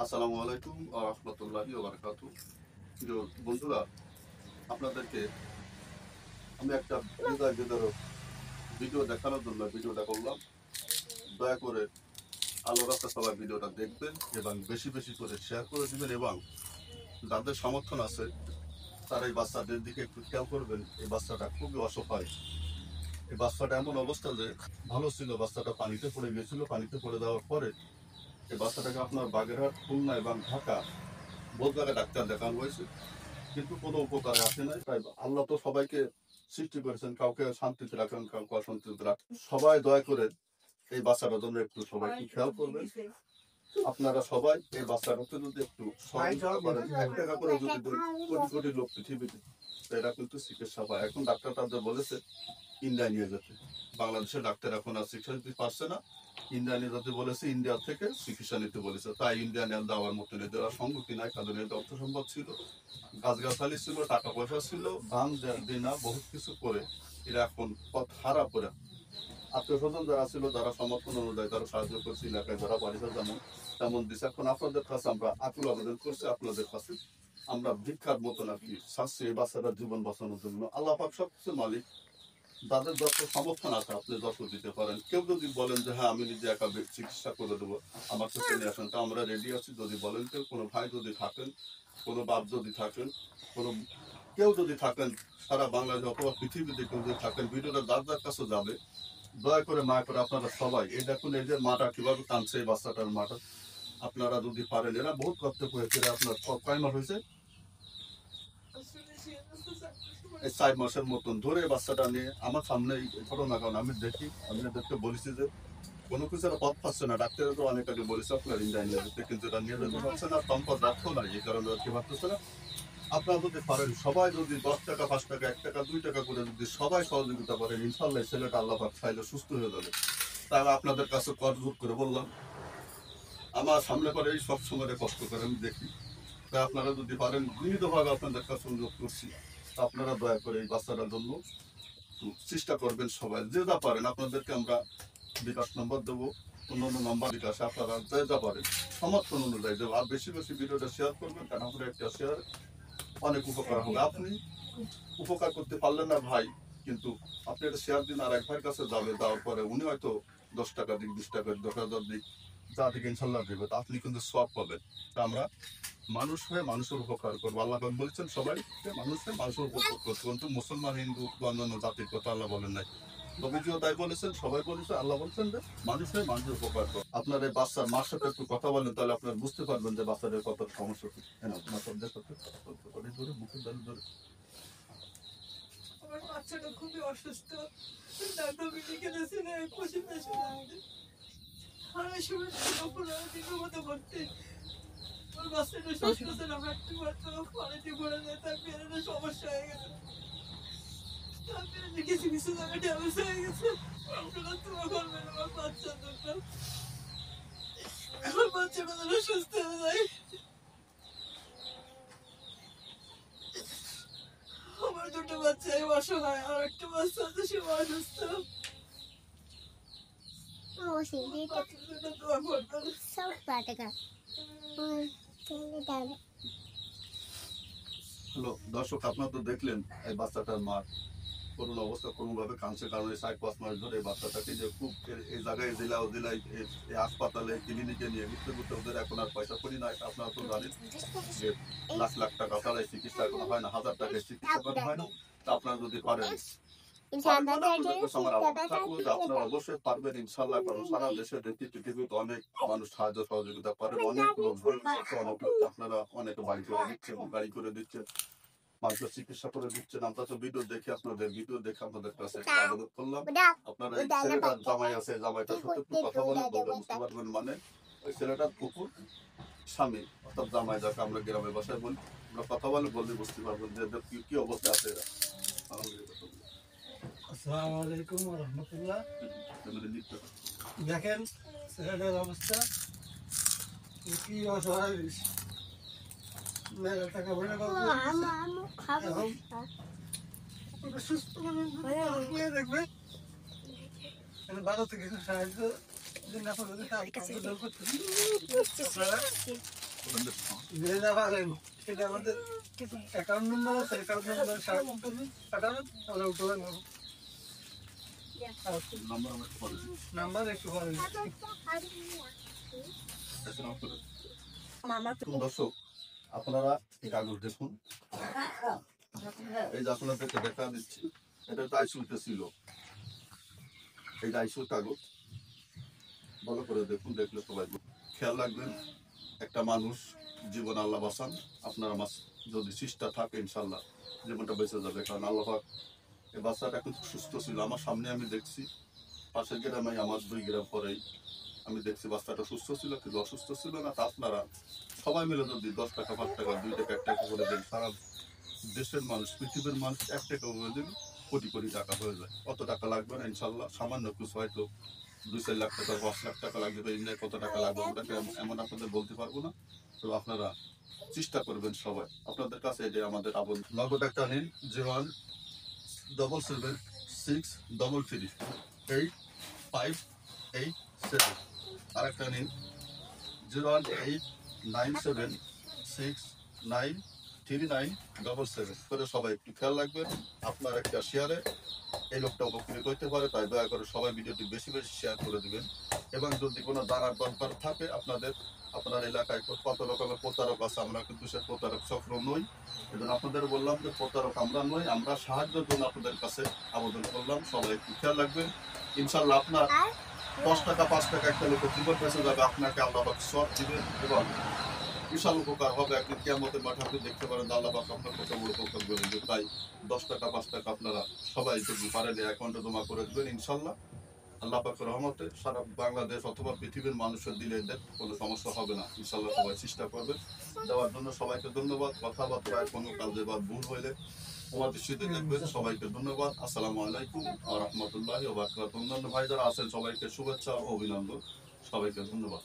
আসসালামু আলাইকুম ওয়া রাহমাতুল্লাহি ওয়া বারাকাতুহু। প্রিয় বন্ধুরা, আপনাদেরকে আমি একটা হৃদয় বিদারক ভিডিও দেখানোর জন্য ভিডিওটা করলাম। দয়া করে আল্লাহর রাস্তায় সবাই ভিডিওটা দেখবেন এবং বেশি বেশি করে শেয়ার করে দিবেন, এবং যাদের সমর্থন আছে তারা এই বাচ্চাদের দিকে একটু খেয়াল করবেন। এই বাচ্চাটা খুবই অসহায়। এই বাচ্চাটা এমন অবস্থা যে ভালো ছিল, বাচ্চাটা পানিতে পড়ে গিয়েছিল। পানিতে পড়ে যাওয়ার পরে এই বাচ্চাটাকে আপনার বাগেরহাট, খুলনা এবং ঢাকা বহু জায়গায় ডাক্তার দেখানো হয়েছে, কিন্তু কোনো উপকারে আসে নাই। তাই আল্লাহ তো সবাইকে সৃষ্টি করেছেন, কাউকে শান্তিতে রাখেন, কাউকে অশান্তিতে রাখেন। সবাই দয়া করে এই বাচ্চাটার জন্য একটু সবাই একটু খেয়াল করবেন। আপনারা সবাই এই বাচ্চাটাকে যদি একটু সহযোগিতা করেন, 1 টাকা করে যদি কোটি কোটি লোক পৃথিবীতে, এরা কিন্তু চিকিৎসা পায়। এখন ডাক্তার তাদের বলেছে ইন্ডিয়া নিয়ে যেতে। বাংলাদেশের ডাক্তার এখন আর চিকিৎসা দিতে পারছে না, ইন্ডিয়া নিয়ে যেতে বলেছে, ইন্ডিয়া থেকে চিকিৎসা নিতে বলেছে। তাই ইন্ডিয়া নিয়ে দেওয়ার মতো দেওয়ার সম্মতি নাই, তাদের অর্থ সম্পদ ছিল, গাছগাছালি ছিল, টাকা পয়সা ছিল, দান দেনা বহুত কিছু করে এরা এখন পথ হারা করে। আত্মীয় স্বজন যারা ছিল, যারা সমর্থন অনুযায়ী তারা সাহায্য করছে, এলাকায় যারা বাড়িতে যেমন তেমন দিচ্ছে। এখন আপনাদের কাছে আমরা আকুল আবেদন করছি, আপনাদের কাছে আমরা ভিক্ষার মতো নাকি শাস্তি এই বাচ্চাটার জীবন বাঁচানোর জন্য। আল্লাহ পাক সবকিছু মালিক, যাদের যত সমর্থন আছে আপনি যত দিতে পারেন। কেউ যদি বলেন যে হ্যাঁ আমি নিজে একা চিকিৎসা করে দেবো, আমার কাছে নিয়ে আসেন, তা আমরা রেডি আছি। যদি বলেন কেউ, কোনো ভাই যদি থাকেন, কোনো বাপ যদি থাকেন, কোনো কেউ যদি থাকেন, সারা বাংলাদেশ অথবা পৃথিবীতে কেউ যদি থাকেন, ভিডিওটা যার যার কাছে যাবে। দয়া করে মায়া করে আপনারা সবাই এই দেখুন, এই যে মাটা কিভাবে কাঁদছে, এই বাচ্চাটার মাটা আপনারা যদি পারেন। এরা বহুত কষ্ট করেছে। আপনার কয় মাস হয়েছে? এই 4 মাসের মতন ধরে বাচ্চাটা নিয়ে আমার সামনে এই ঘটনা, কারণ আমি দেখি, আমি এদেরকে বলেছি যে কোনো কিছু একটা পথ পাচ্ছে না। ডাক্তাররা তো অনেক আগে বলেছে আপনার ইন্ডিয়া নিয়ে যেতে, কিন্তু এটা নিয়ে যেতে পারছে না, সম্পদ রাখতো না, এই কারণে কি ভাবতেছে না। আপনারা যদি পারেন, সবাই যদি 10 টাকা, 5 টাকা, 1 টাকা, 2 টাকা করে যদি সবাই সহযোগিতা করেন, ইনশাল্লাহ ছেলেটা আল্লাহ পাক চাইলে সুস্থ হয়ে যাবে। তাই আপনাদের কাছে করজোর করে বললাম, আমার সামনে পরে এই সব সময় কষ্ট করে আমি দেখি। তাই আপনারা যদি পারেন, বিনীতভাবে আপনাদের কাছে অনুরোধ করছি, আপনারা দয়া করে এই বাচ্চাটার জন্য চেষ্টা করবেন। সবাই যে যা পারেন, আপনাদেরকে আমরা বিকাশ নম্বর দেবো, অন্যান্য নম্বর বিকাশে আপনারা যে যা পারেন সমর্থন অনুযায়ী দেবো। আর বেশি বেশি ভিডিওটা শেয়ার করবেন, কারণ আমরা একটা শেয়ার অনেক উপকার হবে। আপনি উপকার করতে পারলেন না ভাই, কিন্তু আপনি একটা শেয়ার দিন, আর এক ভাইয়ের কাছে যাবে, দেওয়ার পরে উনি হয়তো 10 টাকা দিক, 20 টাকা, 10,000 দিক, যা দিকে ইনশাল্লাহ দেবে, তা আপনি কিন্তু সব পাবেন। তা আমরা মানুষ হয়ে মানুষের উপকার করবো। আল্লাহ বলছেন সবাই মানুষ হয়ে মানুষের উপকার করতে, কিন্তু মুসলমান, হিন্দু বা অন্যান্য জাতির কথা আল্লাহ বলেন নাই। নবীজিও তাই বলেছেন, সবাই বলেছে, আল্লাহ বলছেন যে মানুষ হয়ে মানুষের উপকার করো। আপনার এই বাচ্চার মার সাথে একটু কথা বলেন, তাহলে আপনার বুঝতে পারবেন যে বাচ্চাদের কত সমস্যা হচ্ছে। আমার বাচ্চাটা খুবই অসুস্থ, ডাক্তার মেডিকেল আছে না, পশু পেশু আমার সময় দিনের মতো ভর্তি। আমার বাচ্চাটা সুস্থ ছিল, একটু মাত্র পানিতে পড়ে যায়, তার পেরেন্টের সমস্যা হয়ে গেছে, তার পেরেন্টের কিছু কিছু জায়গায় ড্যামেজ হয়ে গেছে। আপনারা তোমার করবেন আমার বাচ্চার জন্য, আমার বাচ্চাটা যেন সুস্থ হয়ে যায়। আমার দুটো বাচ্চাই অসহায়, আর একটা বাচ্চা আছে সে অসুস্থ। হ্যালো দর্শক, আপনারা তো দেখলেন এই বাচ্চাটার মার করুণ অবস্থা, কোনোভাবে কাঁদছে। কারণ এই 4-5 মাস ধরে এই বাচ্চাটাকে যে খুব এই জায়গায় জেলায় এই হাসপাতালে, ক্লিনিকে নিয়ে ঘুরতে ঘুরতে ওদের এখন আর পয়সা করি না। আপনারা তো জানেন যে লাখ লাখ টাকা ছাড়াই চিকিৎসা করা হয় না, 1000 টাকায় চিকিৎসা করা হয় না। তা আপনারা যদি পারেন, আপনারা অবশ্যই পারবেন ইনশাল্লাহ। কারণ সারা দেশের পৃথিবীতে অনেক মানুষ সাহায্য সহযোগিতা করেন, অনেক লোক আপনারা অনেকে বাড়ি করে দিচ্ছেন, গাড়ি করে দিচ্ছেন, মানুষের চিকিৎসা করে দিচ্ছেন। আমরা তো ভিডিও দেখে আপনাদের কাছে অনুরোধ করলাম, আপনারা এই ছেলেটার জামাই আছে, জামাইটার সাথে একটু কথা বলে বুঝতে পারবেন। মানে ওই ছেলেটার কুকুর স্বামী, অর্থাৎ জামাই, যাকে আমরা গ্রামের ভাষায় বলি, আমরা কথা বললে বুঝতে পারবেন যে কি অবস্থা আছে এরা। আসসালামু আলাইকুম ওয়া রাহমাতুল্লাহ। দেখেন ছেলেটার অবস্থা কি অসহায়, মেয়ের টাকা ভরে সুস্থ দেখবে, ভারত থেকে সাহায্য যে না পারেন সেটা আমাদের অ্যাকাউন্ট নম্বর আছে, অ্যাকাউন্ট নম্বর পাঠাবেন, আমরা উঠে নেব। নাম্বার আমার পরে দিন। নাম্বার একটু পরে এখন আপনারা তো দর্শক আপনারা এই কাগজ দেখুন, এই যে আপনাদেরকে দেখা দিচ্ছি, এটা তো আইসুতে ছিল, এই যে আইসুর কাগজ ভালো করে দেখুন, দেখলে সবাই খেয়াল রাখবেন। একটা মানুষ জীবন আল্লাহ বাঁচান, আপনার আমার যদি চেষ্টা থাকে ইনশাল্লাহ জীবনটা বেঁচে যাবে। কারণ আল্লাহ পাক এই বাচ্চাটা কিন্তু সুস্থ ছিল, আমার সামনে আমি দেখছি, পাশের গ্রামে আমার 2 গ্রাম পরেই আমি দেখছি বাচ্চাটা সুস্থ ছিল, কিন্তু অসুস্থ ছিল না। তা আপনারা সবাই মিলে যদি 10 টাকা 5 টাকা 2 টাকা 1 টাকা করে দেন, সারা দেশের মানুষ পৃথিবীর মানুষ 1 টাকা করে দিন, কোটি কোটি টাকা হয়ে যায়। অত টাকা লাগবে না ইনশাল্লাহ, সামান্য কিছু হয়তো 2-4 লাখ টাকা 5 লাখ টাকা লাগবে, ইন্ডিয়ায় কত টাকা লাগবে ওটাকে এমন আপনাদের বলতে পারবো না। তো আপনারা চেষ্টা করবেন সবাই, আপনাদের কাছে এটা আমাদের আবেদন। নগদ একটা নিন 01773385887, আর একটা নিন 01897693977 করে। সবাই একটু খেয়াল রাখবেন, আপনার একটা শেয়ারে এই লোকটা উপকৃত হতে পারে, তাই দয়া করে সবাই ভিডিওটি বেশি বেশি শেয়ার করে দিবেন। এবং যদি কোনো জানার দরকার থাকে আপনার এলাকায় কত রকমের প্রতারক আছে, আমরা কিন্তু সে প্রতারক চক্র নই, এজন্য আপনাদের বললাম যে প্রতারক আমরা নই, আমরা সাহায্যের জন্য আপনাদের কাছে আবেদন করলাম। সবাই একটু খেয়াল রাখবেন, ইনশাল্লাহ আপনার 10 টাকা 5 টাকা একটা লোকের জীবন বেঁচে যাবে, আপনাকে আল্লাহ পাক সব দিবেন এবং বিশাল উপকার হবে। একদিন কিয়ামতের মাঠে আপনি দেখতে পারেন আল্লাহ পাক আপনার কত বড় উপকার করবেন। তাই 10 টাকা 5 টাকা আপনারা সবাই যদি পারেন অ্যাকাউন্টে জমা করে দেবেন, ইনশাল্লাহ আল্লাহ পাকের রহমতে সারা বাংলাদেশ অথবা পৃথিবীর মানুষের দিলে এদের কোনো সমস্যা হবে না। ইনশাল্লাহ সবাই চেষ্টা করবেন দেওয়ার জন্য। সবাইকে ধন্যবাদ। কথাবার্তায় কোনো কাজে বা ভুল হইলে আমার দৃষ্টিতে দেখবেন। সবাইকে ধন্যবাদ। আসসালামু আলাইকুম ওয়া রাহমাতুল্লাহি ওয়া বারাকাতুহু। অন্যান্য ভাই যারা আছেন সবাইকে শুভেচ্ছা ও অভিনন্দন, সবাইকে ধন্যবাদ।